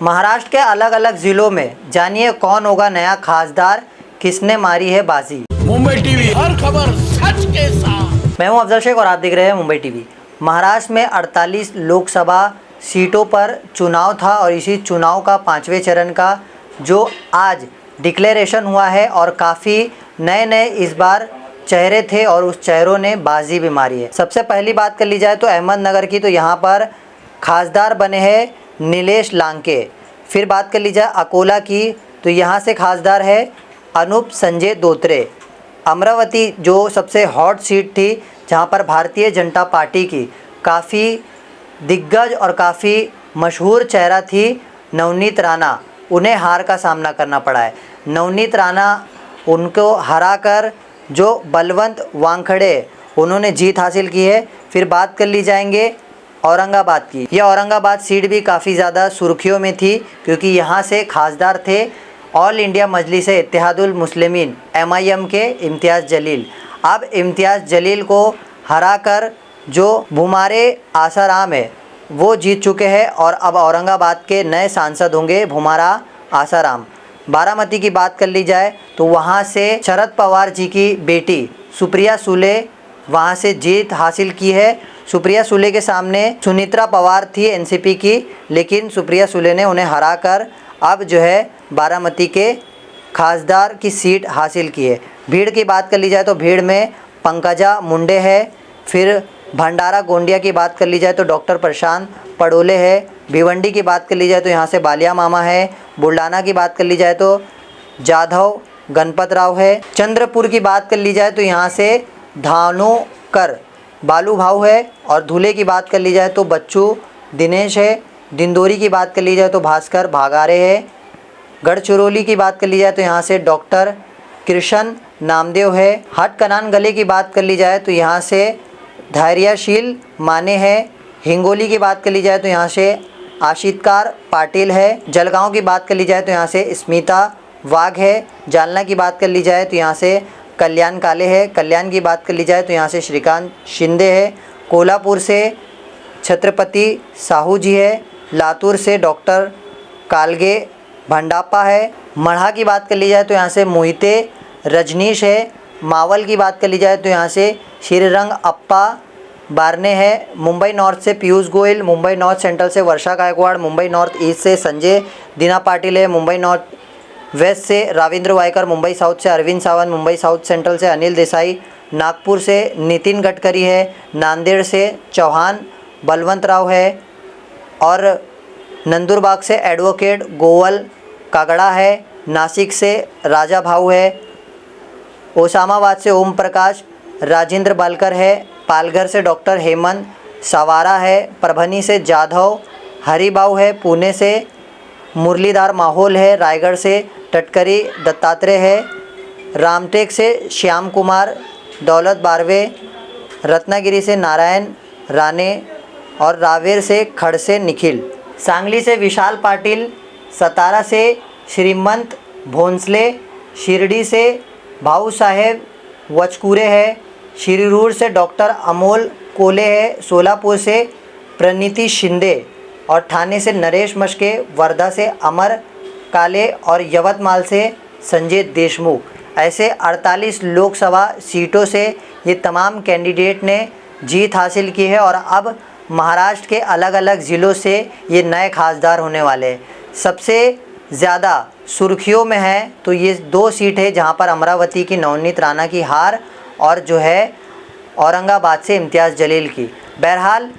महाराष्ट्र के अलग अलग जिलों में जानिए कौन होगा नया खासदार, किसने मारी है बाजी। मुंबई टीवी, हर खबर सच के साथ। मैं हूं अफजल शेख और आप देख रहे हैं मुंबई टीवी। महाराष्ट्र में 48 लोकसभा सीटों पर चुनाव था और इसी चुनाव का 5वें चरण का जो आज डिक्लेरेशन हुआ है और काफ़ी नए इस बार चेहरे थे और उस चेहरों ने बाजी भी मारी है। सबसे पहली बात कर ली जाए तो अहमदनगर की, तो यहाँ पर खासदार बने हैं नीलेश लांके। फिर बात कर ली जाए अकोला की, तो यहाँ से खासदार है अनूप संजय धोत्रे। अमरावती जो सबसे हॉट सीट थी, जहाँ पर भारतीय जनता पार्टी की काफ़ी दिग्गज और काफ़ी मशहूर चेहरा थी नवनीत राणा, उन्हें हार का सामना करना पड़ा है। नवनीत राणा उनको हराकर जो बलवंत वानखेड़े उन्होंने जीत हासिल की है। फिर बात कर ली जाएंगे औरंगाबाद की। यह औरंगाबाद सीट भी काफ़ी ज़्यादा सुर्खियों में थी क्योंकि यहाँ से खासदार थे ऑल इंडिया मजलिस इत्तेहादुल मुस्लिमीन MIM के इम्तियाज़ जलील। अब इम्तियाज़ जलील को हराकर जो भुमारे आसाराम है वो जीत चुके हैं और अब औरंगाबाद के नए सांसद होंगे भुमारा आसाराम। बारामती की बात कर ली जाए तो वहाँ से शरद पवार जी की बेटी सुप्रिया सुले वहाँ से जीत हासिल की है। सुप्रिया सुले के सामने सुनीत्रा पवार थी NCP की, लेकिन सुप्रिया सुले ने उन्हें हराकर अब जो है बारामती के खासदार की सीट हासिल की है। भीड़ की बात कर ली जाए तो भीड़ में पंकजा मुंडे है। फिर भंडारा गोंदिया की बात कर ली जाए तो डॉक्टर प्रशांत पडोले है। भिवंडी की बात कर ली जाए तो यहाँ से बालिया मामा है। बुल्ढाना की बात कर ली जाए तो जाधव गणपत राव है। चंद्रपुर की बात कर ली जाए तो यहाँ से धानोकर बालू भाऊ है। और धुले की बात कर ली जाए तो बच्चू दिनेश है। दिंदोरी की बात कर ली जाए तो भास्कर भागारे है। गढ़चिरौली की बात कर ली जाए तो यहाँ से डॉक्टर कृष्ण नामदेव है। हटकनान गले की बात कर ली जाए तो यहाँ से धैर्यशील माने है। हिंगोली की बात कर ली जाए तो यहाँ से आशितकार पाटिल है। जलगांव की बात कर ली जाए तो यहाँ से स्मिता वाघ है। जालना की बात कर ली जाए तो यहाँ से कल्याण काले है। कल्याण की बात कर ली जाए तो यहाँ से श्रीकांत शिंदे है। कोल्हापुर से छत्रपति साहू जी है। लातूर से डॉक्टर कालगे भंडापा है। मढ़ा की बात कर ली जाए तो यहाँ से मोहिते रजनीश है। मावल की बात कर ली जाए तो यहाँ से श्रीरंग अप्पा बारने है। मुंबई नॉर्थ से पीयूष गोयल। मुंबई नॉर्थ सेंट्रल से वर्षा गायकवाड़। मुंबई नॉर्थ ईस्ट से संजय दीना पाटिल है। मुंबई नॉर्थ वेस्ट से राविंद्र वायकर। मुंबई साउथ से अरविंद सावंत। मुंबई साउथ सेंट्रल से अनिल देसाई। नागपुर से नितिन गडकरी है। नांदेड़ से चौहान बलवंत राव है। और नंदुरबाग से एडवोकेट गोवल कागड़ा है। नासिक से राजा भाऊ है। ओसामाबाद से ओम प्रकाश राजेंद्र बालकर है। पालघर से डॉक्टर हेमंत सवारा है। परभनी से जाधव हरिबाऊ है। पुणे से मुरलीधर माहौल है। रायगढ़ से टटकरी दत्तात्रेय है। रामटेक से श्याम कुमार दौलत बारवे। रत्नागिरी से नारायण राणे और रावेर से खड़से निखिल। सांगली से विशाल पाटिल। सतारा से श्रीमंत भोंसले। शिरडी से भाऊ साहेब वचकूरे है। शिरूर से डॉक्टर अमोल कोले है। सोलापुर से प्रणीति शिंदे और ठाणे से नरेश मस्के। वर्धा से अमर काले और यवतमाल से संजय देशमुख। ऐसे 48 लोकसभा सीटों से ये तमाम कैंडिडेट ने जीत हासिल की है और अब महाराष्ट्र के अलग अलग ज़िलों से ये नए खासदार होने वाले हैं। सबसे ज़्यादा सुर्खियों में है तो ये 2 सीट है जहां पर अमरावती की नवनीत राणा की हार और जो है औरंगाबाद से इम्तियाज़ जलील की। बहरहाल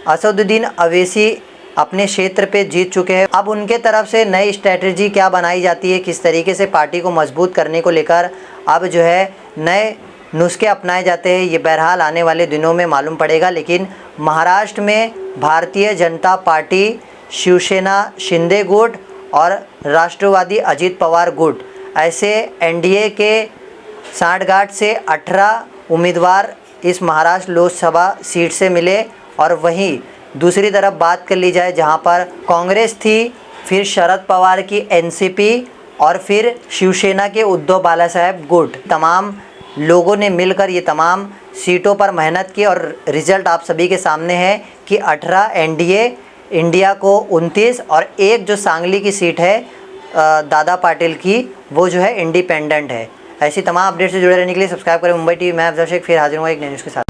असदुद्दीन अवैसी अपने क्षेत्र पे जीत चुके हैं। अब उनके तरफ से नई स्ट्रैटेजी क्या बनाई जाती है, किस तरीके से पार्टी को मजबूत करने को लेकर अब जो है नए नुस्खे अपनाए जाते हैं, ये बहरहाल आने वाले दिनों में मालूम पड़ेगा। लेकिन महाराष्ट्र में भारतीय जनता पार्टी, शिवसेना शिंदे गुट और राष्ट्रवादी अजित पवार गुट, ऐसे NDA के सांठगांठ से 18 उम्मीदवार इस महाराष्ट्र लोकसभा सीट से मिले। और वहीं दूसरी तरफ बात कर ली जाए जहां पर कांग्रेस थी, फिर शरद पवार की NCP और फिर शिवसेना के उद्धव बालासाहेब गुट, तमाम लोगों ने मिलकर ये तमाम सीटों पर मेहनत की और रिज़ल्ट आप सभी के सामने है कि 18 NDA इंडिया को 29 और एक जो सांगली की सीट है दादा पाटिल की, वो जो है इंडिपेंडेंट है। ऐसी तमाम अपडेट से जुड़े रहने के लिए सब्सक्राइब करें मुंबई टीवी। मैं अफजल शेख फिर हाजिर हूँ एक नई न्यूज़ के साथ।